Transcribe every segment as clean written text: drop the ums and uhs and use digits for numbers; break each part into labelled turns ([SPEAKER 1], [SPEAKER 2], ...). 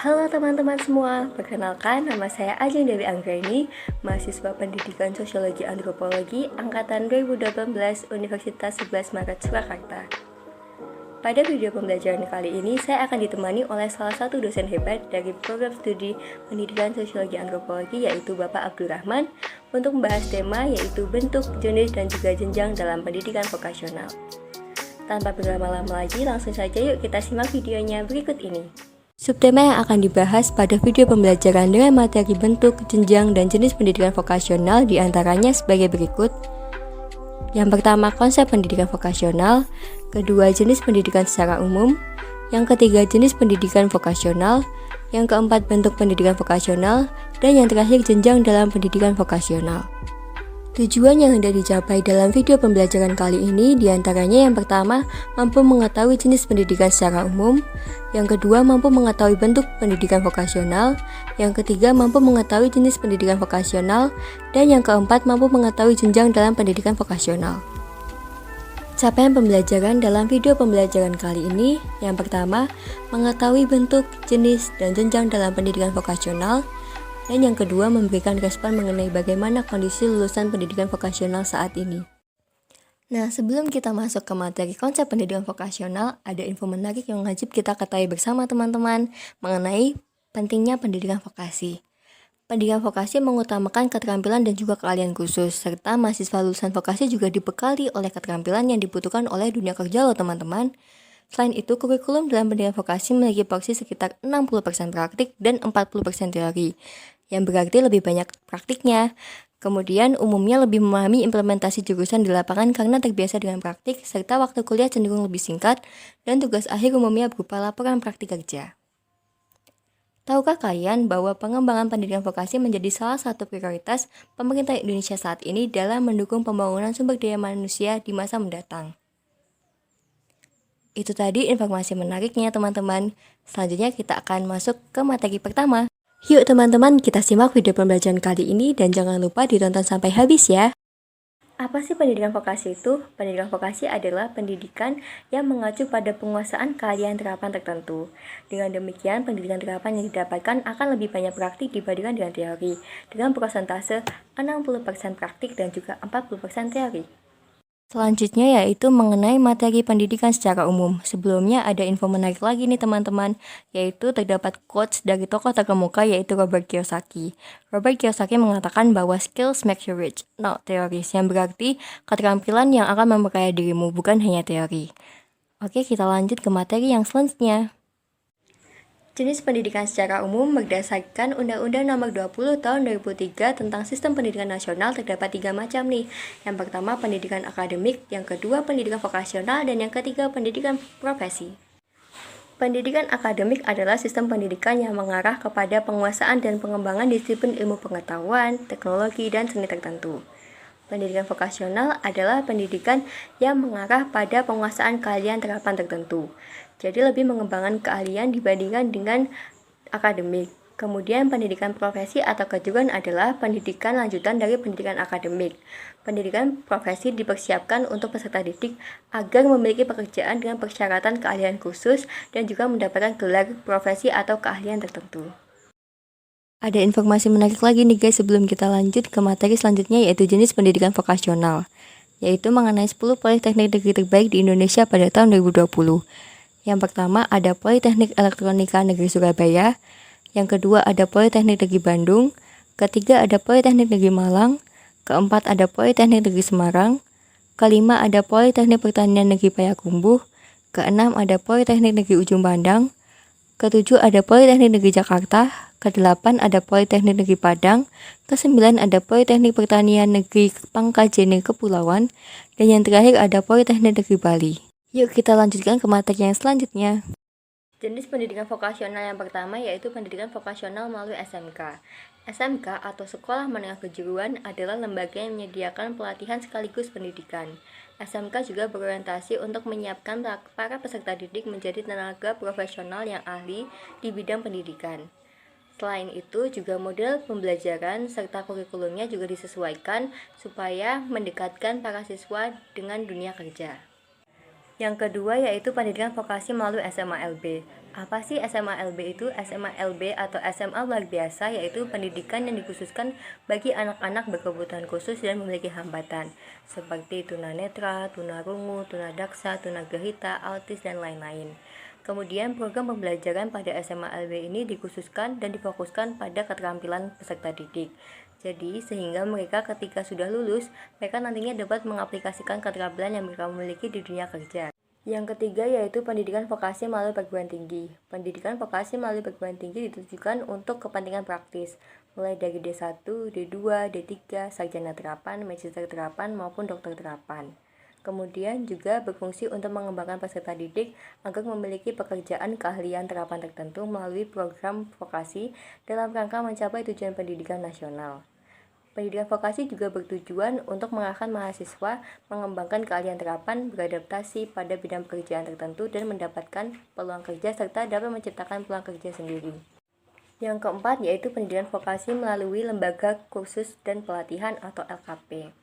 [SPEAKER 1] Halo teman-teman semua, perkenalkan nama saya Ajeng Dewi Anggraini, mahasiswa Pendidikan Sosiologi Antropologi Angkatan 2018 Universitas 11 Maret Surakarta. Pada video pembelajaran kali ini, saya akan ditemani oleh salah satu dosen hebat dari program studi Pendidikan Sosiologi Antropologi, yaitu Bapak Abdurrahman, untuk membahas tema yaitu bentuk, jenis, dan juga jenjang dalam pendidikan vokasional. Tanpa berlama-lama lagi, langsung saja yuk kita simak videonya berikut ini. Subtema yang akan dibahas pada video pembelajaran dengan materi bentuk, jenjang, dan jenis pendidikan vokasional diantaranya sebagai berikut. Yang pertama, konsep pendidikan vokasional. Kedua, jenis pendidikan secara umum. Yang ketiga, jenis pendidikan vokasional. Yang keempat, bentuk pendidikan vokasional. Dan yang terakhir, jenjang dalam pendidikan vokasional. Tujuan yang hendak dicapai dalam video pembelajaran kali ini diantaranya yang pertama, mampu mengetahui jenis pendidikan secara umum. Yang kedua, mampu mengetahui bentuk pendidikan vokasional. Yang ketiga, mampu mengetahui jenis pendidikan vokasional. Dan yang keempat, mampu mengetahui jenjang dalam pendidikan vokasional. Capaian pembelajaran dalam video pembelajaran kali ini, yang pertama, mengetahui bentuk, jenis, dan jenjang dalam pendidikan vokasional. Dan yang kedua, memberikan respon mengenai bagaimana kondisi lulusan pendidikan vokasional saat ini. Nah, sebelum kita masuk ke materi konsep pendidikan vokasional, ada info menarik yang wajib kita ketahui bersama teman-teman mengenai pentingnya pendidikan vokasi. Pendidikan vokasi mengutamakan keterampilan dan juga keahlian khusus, serta mahasiswa lulusan vokasi juga dibekali oleh keterampilan yang dibutuhkan oleh dunia kerja loh teman-teman. Selain itu, kurikulum dalam pendidikan vokasi memiliki porsi sekitar 60% praktik dan 40% teori, yang berarti lebih banyak praktiknya. Kemudian, umumnya lebih memahami implementasi jurusan di lapangan karena terbiasa dengan praktik, serta waktu kuliah cenderung lebih singkat, dan tugas akhir umumnya berupa laporan praktik kerja. Tahukah kalian bahwa pengembangan pendidikan vokasi menjadi salah satu prioritas pemerintah Indonesia saat ini dalam mendukung pembangunan sumber daya manusia di masa mendatang? Itu tadi informasi menariknya teman-teman. Selanjutnya kita akan masuk ke materi pertama. Yuk teman-teman, kita simak video pembelajaran kali ini dan jangan lupa ditonton sampai habis ya. Apa sih pendidikan vokasi itu? Pendidikan vokasi adalah pendidikan yang mengacu pada penguasaan keahlian terapan tertentu. Dengan demikian, pendidikan terapan yang didapatkan akan lebih banyak praktik dibandingkan dengan teori, dengan persentase 60% praktik dan juga 40% teori. Selanjutnya yaitu mengenai materi pendidikan secara umum. Sebelumnya ada info menarik lagi nih teman-teman, yaitu terdapat quotes dari tokoh terkemuka yaitu Robert Kiyosaki. Robert Kiyosaki mengatakan bahwa skills make you rich, not theories, yang berarti keterampilan yang akan memperkaya dirimu, bukan hanya teori. Oke, kita lanjut ke materi yang selanjutnya. Jenis pendidikan secara umum berdasarkan Undang-Undang Nomor 20 Tahun 2003 tentang Sistem Pendidikan Nasional terdapat 3 macam nih. Yang pertama pendidikan akademik, yang kedua pendidikan vokasional, dan yang ketiga pendidikan profesi. Pendidikan akademik adalah sistem pendidikan yang mengarah kepada penguasaan dan pengembangan disiplin ilmu pengetahuan, teknologi, dan seni tertentu. Pendidikan vokasional adalah pendidikan yang mengarah pada penguasaan keahlian terapan tertentu. Jadi lebih mengembangkan keahlian dibandingkan dengan akademik. Kemudian pendidikan profesi atau kejuruan adalah pendidikan lanjutan dari pendidikan akademik. Pendidikan profesi dipersiapkan untuk peserta didik agar memiliki pekerjaan dengan persyaratan keahlian khusus dan juga mendapatkan gelar profesi atau keahlian tertentu. Ada informasi menarik lagi nih guys sebelum kita lanjut ke materi selanjutnya yaitu jenis pendidikan vokasional, yaitu mengenai 10 politeknik negeri terbaik di Indonesia pada tahun 2020. Yang pertama ada Politeknik Elektronika Negeri Surabaya, yang kedua ada Politeknik Negeri Bandung, ketiga ada Politeknik Negeri Malang, keempat ada Politeknik Negeri Semarang, kelima ada Politeknik Pertanian Negeri Payakumbuh, keenam ada Politeknik Negeri Ujung Pandang, ketujuh ada Politeknik Negeri Jakarta, kedelapan ada Politeknik Negeri Padang, kesembilan ada Politeknik Pertanian Negeri Pangkajene Kepulauan, dan yang terakhir ada Politeknik Negeri Bali. Yuk kita lanjutkan ke materi yang selanjutnya. Jenis pendidikan vokasional yang pertama yaitu pendidikan vokasional melalui SMK. SMK atau Sekolah Menengah Kejuruan adalah lembaga yang menyediakan pelatihan sekaligus pendidikan. SMK juga berorientasi untuk menyiapkan para peserta didik menjadi tenaga profesional yang ahli di bidang pendidikan. Selain itu, juga model pembelajaran serta kurikulumnya juga disesuaikan supaya mendekatkan para siswa dengan dunia kerja. Yang kedua yaitu pendidikan vokasi melalui SMA-LB. Apa sih SMA-LB itu? SMA-LB atau SMA luar biasa yaitu pendidikan yang dikhususkan bagi anak-anak berkebutuhan khusus dan memiliki hambatan seperti tunanetra, tunarungu, tunadaksa, tunagrahita, autis, dan lain-lain. Kemudian program pembelajaran pada SMA-LB ini dikhususkan dan difokuskan pada keterampilan peserta didik. Jadi, sehingga mereka ketika sudah lulus, mereka nantinya dapat mengaplikasikan keterampilan yang mereka miliki di dunia kerja. Yang ketiga yaitu pendidikan vokasi melalui perguruan tinggi. Pendidikan vokasi melalui perguruan tinggi ditujukan untuk kepentingan praktis, mulai dari D1, D2, D3, sarjana terapan, magister terapan, maupun dokter terapan. Kemudian juga berfungsi untuk mengembangkan peserta didik agar memiliki pekerjaan keahlian terapan tertentu melalui program vokasi dalam rangka mencapai tujuan pendidikan nasional. Pendidikan vokasi juga bertujuan untuk mengarahkan mahasiswa mengembangkan keahlian terapan, beradaptasi pada bidang pekerjaan tertentu, dan mendapatkan peluang kerja serta dapat menciptakan peluang kerja sendiri. Yang keempat yaitu pendidikan vokasi melalui lembaga kursus dan pelatihan atau LKP,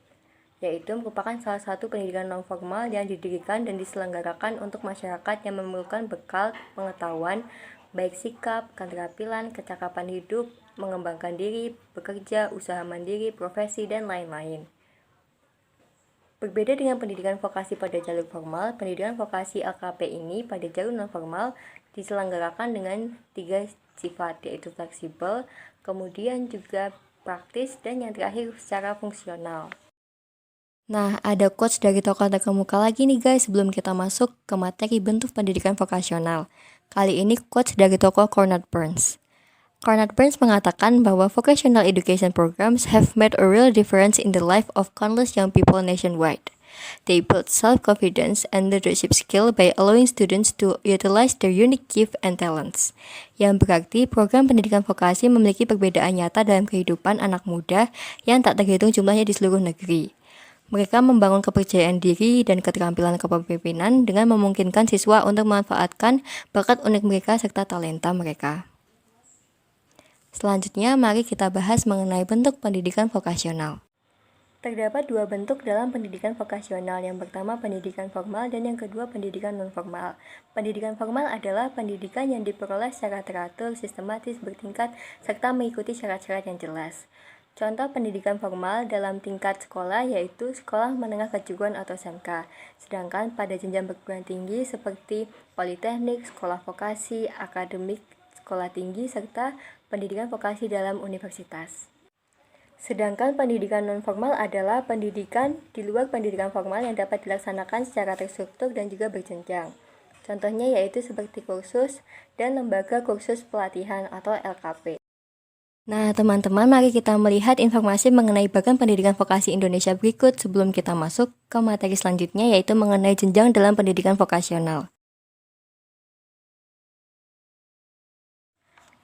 [SPEAKER 1] yaitu merupakan salah satu pendidikan non-formal yang didirikan dan diselenggarakan untuk masyarakat yang memerlukan bekal pengetahuan, baik sikap, keterampilan, kecakapan hidup, mengembangkan diri, bekerja, usaha mandiri, profesi, dan lain-lain. Berbeda dengan pendidikan vokasi pada jalur formal, pendidikan vokasi LKP ini pada jalur non-formal diselenggarakan dengan 3 sifat, yaitu fleksibel, kemudian juga praktis, dan yang terakhir secara fungsional. Nah, ada quotes dari tokoh terkemuka lagi nih guys sebelum kita masuk ke materi bentuk pendidikan vokasional. Kali ini quotes dari tokoh Cornard Burns. Cornard Burns mengatakan bahwa vocational education programs have made a real difference in the life of countless young people nationwide. They build self-confidence and leadership skill by allowing students to utilize their unique gift and talents. Yang berarti program pendidikan vokasi memiliki perbedaan nyata dalam kehidupan anak muda yang tak terhitung jumlahnya di seluruh negeri. Mereka membangun kepercayaan diri dan keterampilan kepemimpinan dengan memungkinkan siswa untuk memanfaatkan bakat unik mereka serta talenta mereka. Selanjutnya, mari kita bahas mengenai bentuk pendidikan vokasional. Terdapat dua bentuk dalam pendidikan vokasional. Yang pertama pendidikan formal dan yang kedua pendidikan non-formal. Pendidikan formal adalah pendidikan yang diperoleh secara teratur, sistematis, bertingkat, serta mengikuti syarat-syarat yang jelas. Contoh pendidikan formal dalam tingkat sekolah yaitu sekolah menengah kejuruan atau SMK. Sedangkan pada jenjang perguruan tinggi seperti politeknik, sekolah vokasi, akademik, sekolah tinggi, serta pendidikan vokasi dalam universitas. Sedangkan pendidikan non-formal adalah pendidikan di luar pendidikan formal yang dapat dilaksanakan secara terstruktur dan juga berjenjang. Contohnya yaitu seperti kursus dan lembaga kursus pelatihan atau LKP. Nah teman-teman, mari kita melihat informasi mengenai bagian pendidikan vokasi Indonesia berikut sebelum kita masuk ke materi selanjutnya yaitu mengenai jenjang dalam pendidikan vokasional.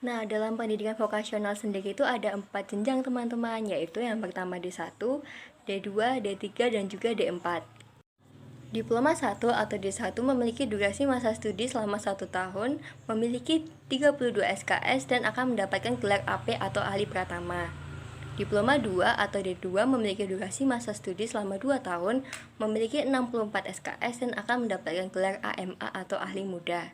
[SPEAKER 1] Nah, dalam pendidikan vokasional sendiri itu ada 4 jenjang teman-teman, yaitu yang pertama D1, D2, D3, dan juga D4. Diploma 1 atau D1 memiliki durasi masa studi selama 1 tahun, memiliki 32 SKS, dan akan mendapatkan gelar AP atau ahli pratama. Diploma 2 atau D2 memiliki durasi masa studi selama 2 tahun, memiliki 64 SKS, dan akan mendapatkan gelar AMA atau ahli muda.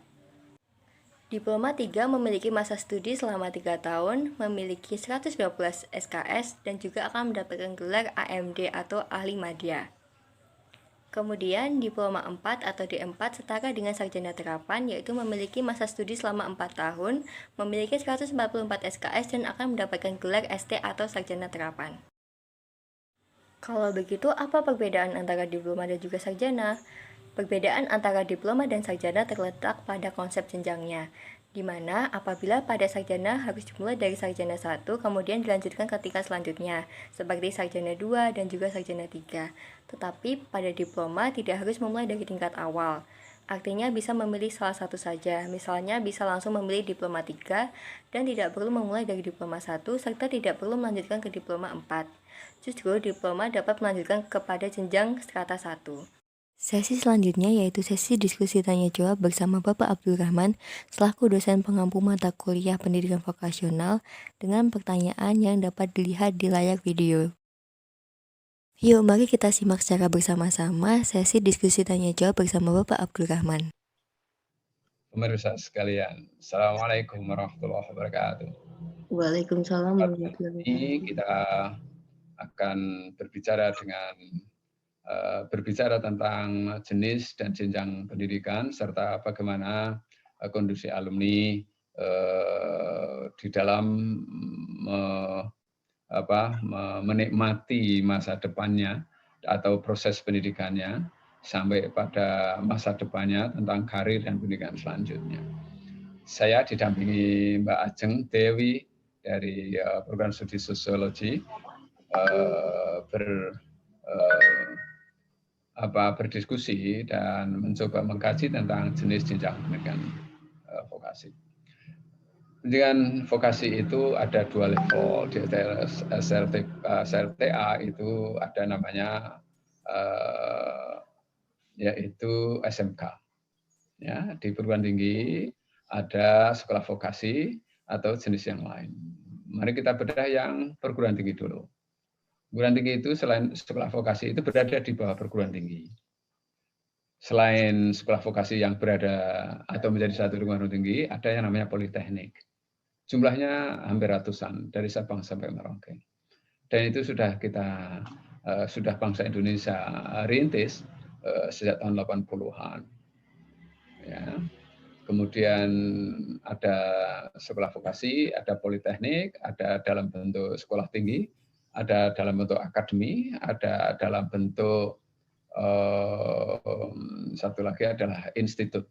[SPEAKER 1] Diploma 3 memiliki masa studi selama 3 tahun, memiliki 112 SKS, dan juga akan mendapatkan gelar AMD atau ahli madya. Kemudian Diploma 4 atau D4 setara dengan sarjana terapan, yaitu memiliki masa studi selama 4 tahun, memiliki 144 SKS, dan akan mendapatkan gelar ST atau sarjana terapan. Kalau begitu, apa perbedaan antara diploma dan juga sarjana? Perbedaan antara diploma dan sarjana terletak pada konsep jenjangnya, di mana apabila pada sarjana harus dimulai dari sarjana 1 kemudian dilanjutkan ke tingkat selanjutnya, seperti sarjana 2 dan juga sarjana 3. Tetapi pada diploma tidak harus memulai dari tingkat awal. Artinya bisa memilih salah satu saja, misalnya bisa langsung memilih diploma 3 dan tidak perlu memulai dari diploma 1 serta tidak perlu melanjutkan ke diploma 4. Justru diploma dapat melanjutkan kepada jenjang strata 1. Sesi selanjutnya yaitu sesi diskusi tanya jawab bersama Bapak Abdul Rahman selaku dosen pengampu mata kuliah pendidikan vokasional dengan pertanyaan yang dapat dilihat di layar video. Yuk, mari kita simak secara bersama-sama sesi diskusi tanya jawab bersama Bapak Abdul Rahman.
[SPEAKER 2] Pemirsa sekalian, Assalamualaikum warahmatullahi wabarakatuh.
[SPEAKER 1] Waalaikumsalam warahmatullahi
[SPEAKER 2] Ini
[SPEAKER 1] wabarakatuh.
[SPEAKER 2] kita akan berbicara tentang jenis dan jenjang pendidikan serta bagaimana kondisi alumni di dalam menikmati masa depannya atau proses pendidikannya sampai pada masa depannya tentang karir dan pendidikan selanjutnya. Saya didampingi Mbak Ajeng Dewi dari program studi sosiologi berdiskusi dan mencoba mengkaji tentang jenis jenjang pendidikan vokasi. Pendidikan vokasi itu ada 2 level. Di SLTA itu ada namanya yaitu SMK. Ya, di perguruan tinggi ada sekolah vokasi atau jenis yang lain. Mari kita bedah yang perguruan tinggi dulu. Perguruan tinggi itu selain sekolah vokasi itu berada di bawah perguruan tinggi. Selain sekolah vokasi yang berada atau menjadi satu perguruan tinggi, ada yang namanya politeknik. Jumlahnya hampir ratusan dari Sabang sampai Merauke. Dan itu sudah bangsa Indonesia rintis sejak tahun 80-an. Ya. Kemudian ada sekolah vokasi, ada politeknik, ada dalam bentuk sekolah tinggi, ada dalam bentuk akademi, ada dalam bentuk satu lagi adalah institut.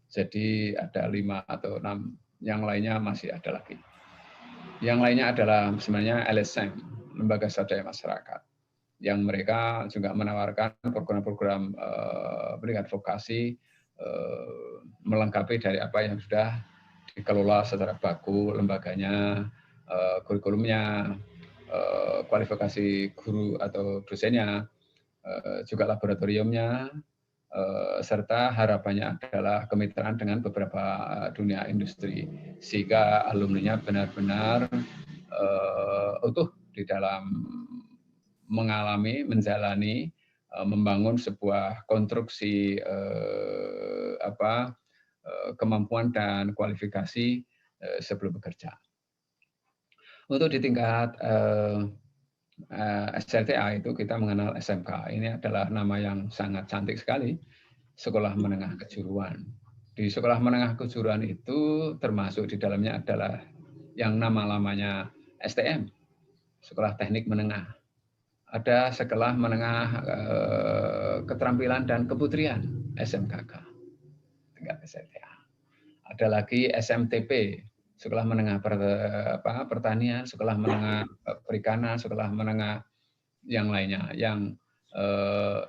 [SPEAKER 2] Jadi ada 5 atau 6, yang lainnya masih ada lagi. Yang lainnya adalah sebenarnya LSM, Lembaga Swadaya Masyarakat, yang mereka juga menawarkan program-program pendidikan vokasi melengkapi dari apa yang sudah dikelola secara baku lembaganya, kurikulumnya, kualifikasi guru atau dosennya, juga laboratoriumnya, serta harapannya adalah kemitraan dengan beberapa dunia industri, sehingga alumninya benar-benar utuh di dalam menjalani, membangun sebuah konstruksi kemampuan dan kualifikasi sebelum bekerja. Untuk di tingkat SLTA itu kita mengenal SMK. Ini adalah nama yang sangat cantik sekali, Sekolah Menengah Kejuruan. Di Sekolah Menengah Kejuruan itu termasuk di dalamnya adalah yang nama-lamanya STM, Sekolah Teknik Menengah. Ada Sekolah Menengah Keterampilan dan Keputrian, SMKK, tingkat SLTA. Ada lagi SMTP, Sekolah Menengah Pertanian, Sekolah Menengah Perikanan, Sekolah Menengah yang lainnya, yang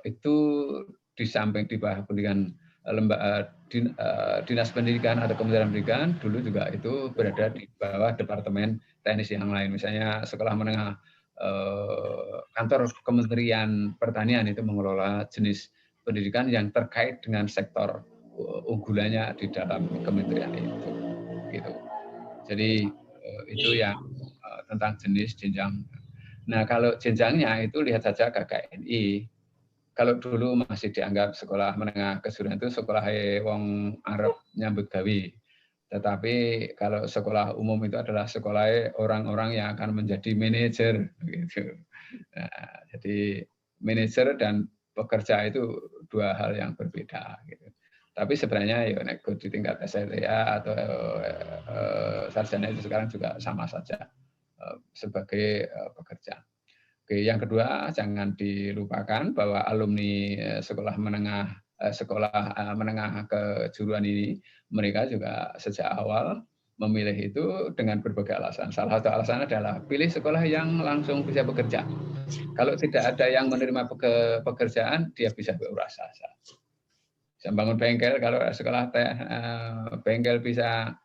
[SPEAKER 2] itu di samping di bawah pendidikan Dinas Pendidikan atau Kementerian Pendidikan, dulu juga itu berada di bawah Departemen Teknis yang lain. Misalnya Sekolah Menengah Kantor Kementerian Pertanian itu mengelola jenis pendidikan yang terkait dengan sektor unggulannya di dalam kementerian itu, gitu. Jadi itu yang tentang jenis jenjang. Nah, kalau jenjangnya itu lihat saja KKNI. Kalau dulu masih dianggap sekolah menengah kejuruan itu sekolah wong Arab nyambut gawe. Tetapi kalau sekolah umum itu adalah sekolah orang-orang yang akan menjadi manajer, gitu. Nah, jadi manajer dan pekerja itu 2 hal yang berbeda, gitu. Tapi sebenarnya ya di tingkat SLTA atau sarjana itu sekarang juga sama saja sebagai pekerja. Oke, yang kedua jangan dilupakan bahwa alumni sekolah menengah kejuruan ini, mereka juga sejak awal memilih itu dengan berbagai alasan. Salah satu alasan adalah pilih sekolah yang langsung bisa bekerja. Kalau tidak ada yang menerima pekerjaan, dia bisa berwirausaha. Bisa bangun bengkel, kalau sekolah bengkel bisa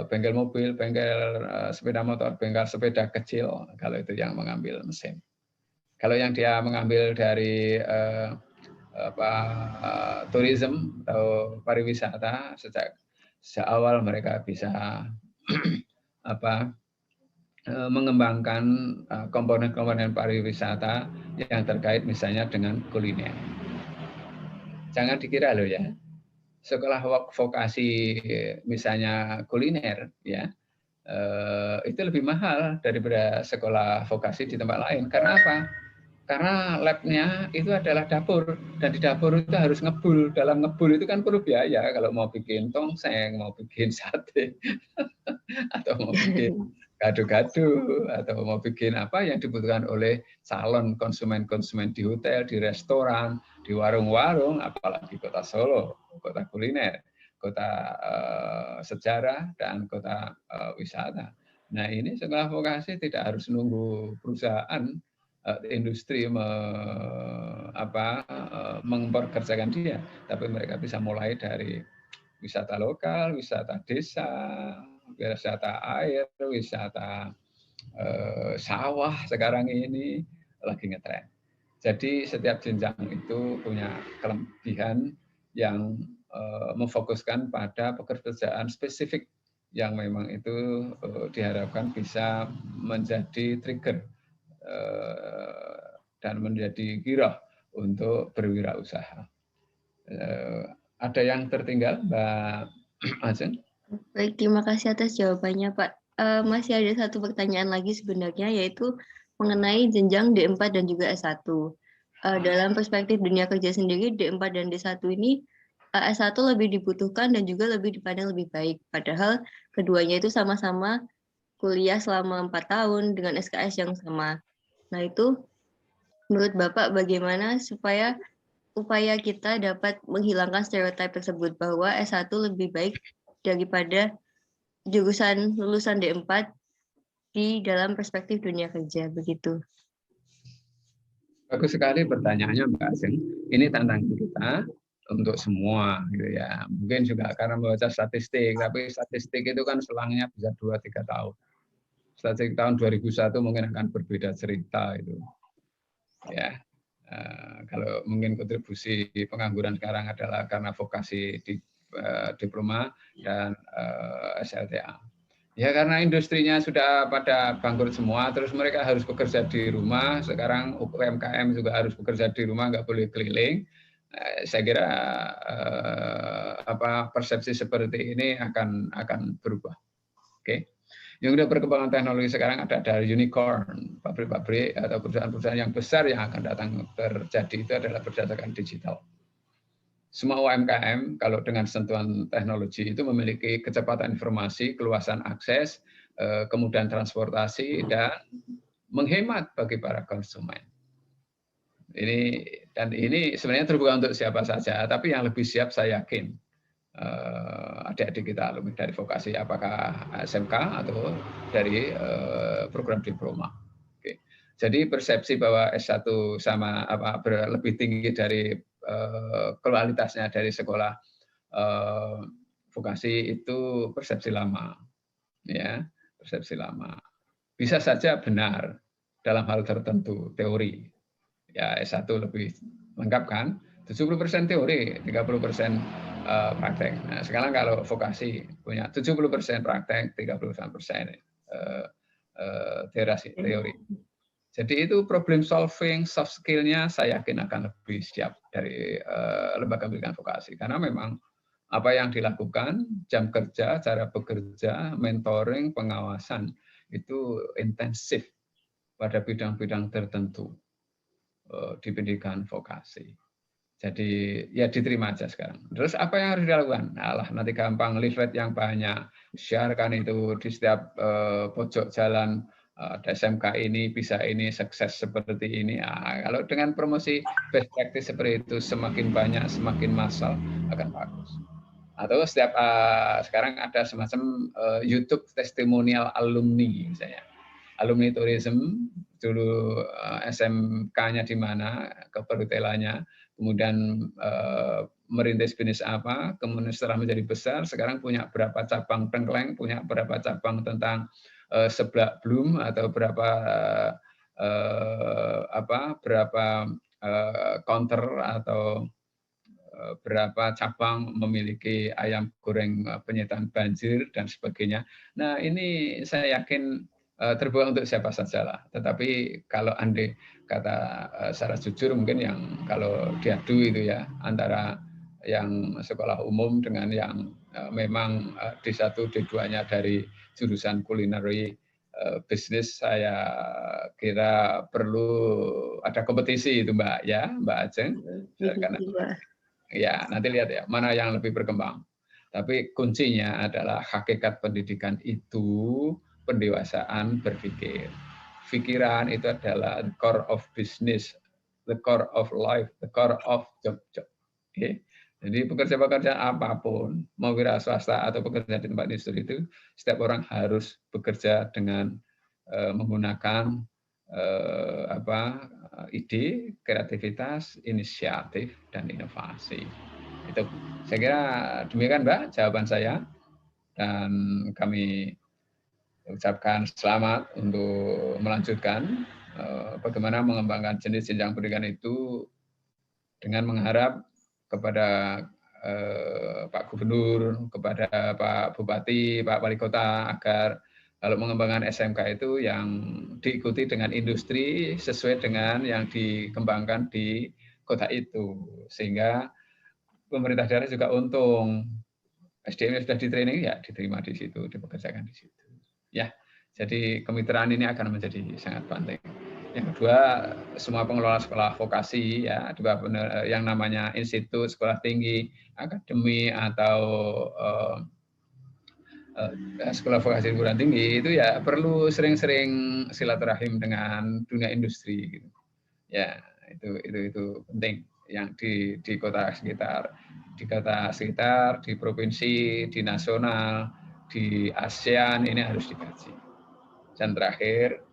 [SPEAKER 2] bengkel mobil, bengkel sepeda motor, bengkel sepeda kecil, kalau itu yang mengambil mesin. Kalau yang dia mengambil dari tourism atau pariwisata, sejak awal mereka bisa mengembangkan komponen-komponen pariwisata yang terkait misalnya dengan kuliner. Jangan dikira loh ya, sekolah vokasi misalnya kuliner ya, itu lebih mahal daripada sekolah vokasi di tempat lain. Karena apa? Karena labnya itu adalah dapur, dan di dapur itu harus ngebul. Dalam ngebul itu kan perlu biaya, kalau mau bikin tongseng, mau bikin sate, atau mau bikin gado-gado, atau mau bikin apa yang dibutuhkan oleh calon konsumen-konsumen di hotel, di restoran, di warung-warung, apalagi kota Solo, kota kuliner, kota sejarah, dan kota wisata. Nah, ini sekolah vokasi tidak harus nunggu perusahaan industri memperkerjakan dia, tapi mereka bisa mulai dari wisata lokal, wisata desa, wisata air, wisata sawah sekarang ini lagi ngetren. Jadi setiap jenjang itu punya kelebihan yang memfokuskan pada pekerjaan spesifik yang memang itu diharapkan bisa menjadi trigger dan menjadi girah untuk berwirausaha. Ada yang tertinggal, Mbak Ajeng?
[SPEAKER 1] Baik, terima kasih atas jawabannya, Pak. Masih ada satu pertanyaan lagi sebenarnya, yaitu mengenai jenjang D4 dan juga S1. Dalam perspektif dunia kerja sendiri, D4 dan D1 ini S1 lebih dibutuhkan dan juga lebih dipandang lebih baik. Padahal keduanya itu sama-sama kuliah selama 4 tahun dengan SKS yang sama. Nah, itu menurut Bapak bagaimana supaya upaya kita dapat menghilangkan stereotip tersebut bahwa S1 lebih baik daripada jurusan lulusan D4 di dalam perspektif dunia kerja, begitu.
[SPEAKER 2] Bagus sekali pertanyaannya, Mbak Aseng. Ini tantangan kita untuk semua, gitu ya. Mungkin juga karena membaca statistik, tapi statistik itu kan selangnya bisa 2-3 tahun. Statistik tahun 2001 mungkin akan berbeda cerita itu. Ya, kalau mungkin kontribusi pengangguran sekarang adalah karena vokasi di diploma dan SLTA. Ya karena industrinya sudah pada bangkrut semua, terus mereka harus bekerja di rumah. Sekarang UMKM juga harus bekerja di rumah, nggak boleh keliling. Saya kira persepsi seperti ini akan berubah. Oke. Yang udah perkembangan teknologi sekarang ada unicorn, pabrik-pabrik atau perusahaan-perusahaan yang besar yang akan datang terjadi itu adalah berdasarkan digital. Semua UMKM kalau dengan sentuhan teknologi itu memiliki kecepatan informasi, keluasan akses, kemudahan transportasi, dan menghemat bagi para konsumen. Ini sebenarnya terbuka untuk siapa saja, tapi yang lebih siap saya yakin adik-adik kita alumni dari vokasi, apakah SMK atau dari program diploma. Oke. Jadi persepsi bahwa S1 sama lebih tinggi dari kualitasnya dari sekolah vokasi itu persepsi lama, ya, persepsi lama. Bisa saja benar dalam hal tertentu teori. Ya S1 lebih lengkap kan, 70% teori, 30% praktek. Nah, sekarang kalau vokasi punya 70% praktek, 30% teori. Jadi itu problem solving, soft skill-nya saya yakin akan lebih siap dari lembaga pendidikan vokasi. Karena memang apa yang dilakukan, jam kerja, cara bekerja, mentoring, pengawasan, itu intensif pada bidang-bidang tertentu di pendidikan vokasi. Jadi ya diterima aja sekarang. Terus apa yang harus dilakukan? Alah, nanti gampang, leaflet yang banyak, sharekan itu di setiap pojok jalan, ada SMK ini, bisa ini, sukses seperti ini. Kalau dengan promosi best practice seperti itu, semakin banyak, semakin massal, akan bagus. Atau setiap sekarang ada semacam YouTube testimonial alumni misalnya. Alumni tourism, dulu SMK-nya di mana, keperlutelannya, kemudian merintis bisnis apa, kemudian setelah menjadi besar, sekarang punya berapa cabang tengkleng, punya berapa cabang tentang seblak bloom, atau berapa counter atau berapa cabang memiliki ayam goreng penyetan banjir dan sebagainya. Nah ini saya yakin terbuka untuk siapa saja lah. Tetapi kalau andai kata secara jujur mungkin yang kalau diadu itu ya antara yang sekolah umum dengan yang memang D1, D2-nya dari jurusan culinary bisnis, saya kira perlu ada kompetisi itu Mbak ya, Mbak Ajeng. Karena ya nanti lihat ya mana yang lebih berkembang. Tapi kuncinya adalah hakikat pendidikan itu pendewasaan berpikir. Pikiran itu adalah the core of business, the core of life, the core of job. Okay? Jadi pekerja-pekerjaan apapun, mau wira swasta atau pekerja di tempat industri itu, setiap orang harus bekerja dengan menggunakan ide, kreativitas, inisiatif, dan inovasi. Itu saya kira demikian Mbak jawaban saya, dan kami ucapkan selamat untuk melanjutkan bagaimana mengembangkan jenis jenjang pendidikan itu dengan mengharap kepada Pak Gubernur, kepada Pak Bupati, Pak Wali Kota agar kalau mengembangkan SMK itu yang diikuti dengan industri sesuai dengan yang dikembangkan di kota itu, sehingga pemerintah daerah juga untung. SDM sudah di-training ya diterima di situ, dipekerjakan di situ. Ya, jadi kemitraan ini akan menjadi sangat penting. Yang kedua, semua pengelola sekolah vokasi ya, juga yang namanya institut, sekolah tinggi, akademi atau sekolah vokasi perguruan tinggi itu ya perlu sering-sering silaturahim dengan dunia industri gitu. Ya, itu penting yang di kota sekitar, di provinsi, di nasional, di ASEAN ini harus dikaji. Dan terakhir,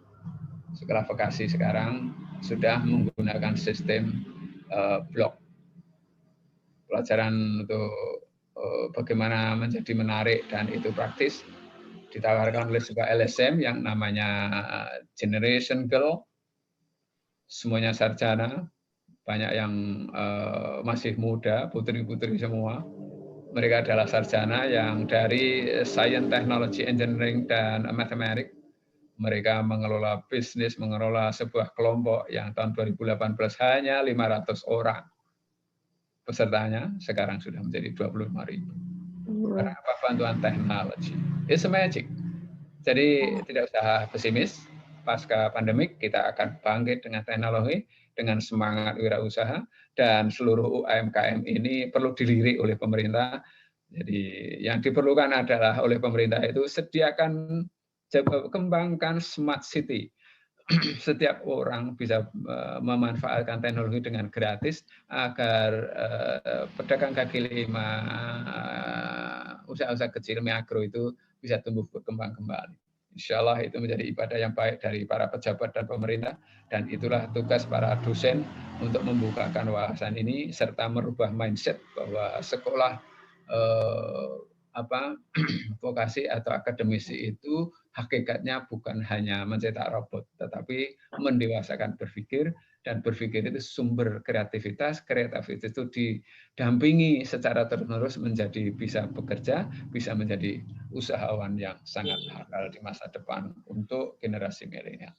[SPEAKER 2] sekolah vokasi sekarang sudah menggunakan sistem blok. Pelajaran untuk bagaimana menjadi menarik dan itu praktis ditawarkan oleh sebuah LSM yang namanya Generation Girl. Semuanya sarjana, banyak yang masih muda, putri-putri semua. Mereka adalah sarjana yang dari Science, Technology, Engineering, dan Mathematics. Mereka mengelola bisnis, mengelola sebuah kelompok yang tahun 2018 hanya 500 orang. Pesertanya sekarang sudah menjadi 25.000. Karena apa? Bantuan teknologi. It's a magic. Jadi tidak usah pesimis. Pasca pandemik kita akan bangkit dengan teknologi, dengan semangat wirausaha, dan seluruh UMKM ini perlu dilirik oleh pemerintah. Jadi yang diperlukan adalah oleh pemerintah itu sediakan, kembangkan smart city. Setiap orang bisa memanfaatkan teknologi dengan gratis agar pedagang kaki lima, usaha-usaha kecil mikro itu bisa tumbuh berkembang kembali. Insya Allah itu menjadi ibadah yang baik dari para pejabat dan pemerintah, dan itulah tugas para dosen untuk membukakan wawasan ini serta merubah mindset bahwa sekolah vokasi atau akademisi itu hakikatnya bukan hanya mencetak robot, tetapi mendewasakan berpikir, dan berpikir itu sumber kreativitas itu didampingi secara terus-menerus menjadi bisa bekerja, bisa menjadi usahawan yang sangat handal di masa depan untuk generasi milenial.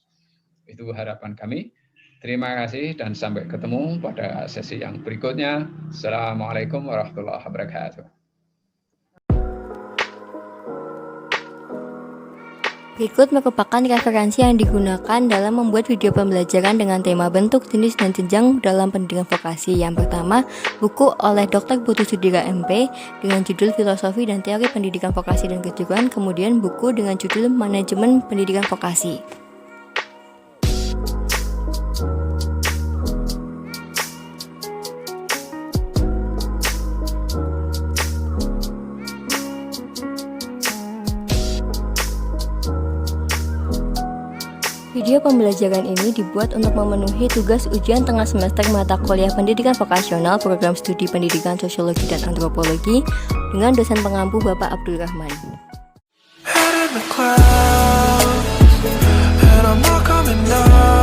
[SPEAKER 2] Itu harapan kami. Terima kasih dan sampai ketemu pada sesi yang berikutnya. Assalamualaikum warahmatullahi wabarakatuh.
[SPEAKER 1] Berikut merupakan referensi yang digunakan dalam membuat video pembelajaran dengan tema bentuk, jenis, dan jenjang dalam pendidikan vokasi. Yang pertama, buku oleh Dr. Putu Sudira MP dengan judul Filosofi dan Teori Pendidikan Vokasi dan Kejuruan, kemudian buku dengan judul Manajemen Pendidikan Vokasi. Video pembelajaran ini dibuat untuk memenuhi tugas ujian tengah semester mata kuliah pendidikan vokasional program studi pendidikan sosiologi dan antropologi dengan dosen pengampu Bapak Abdul Rahman. Head in the clouds, and I'm not coming down.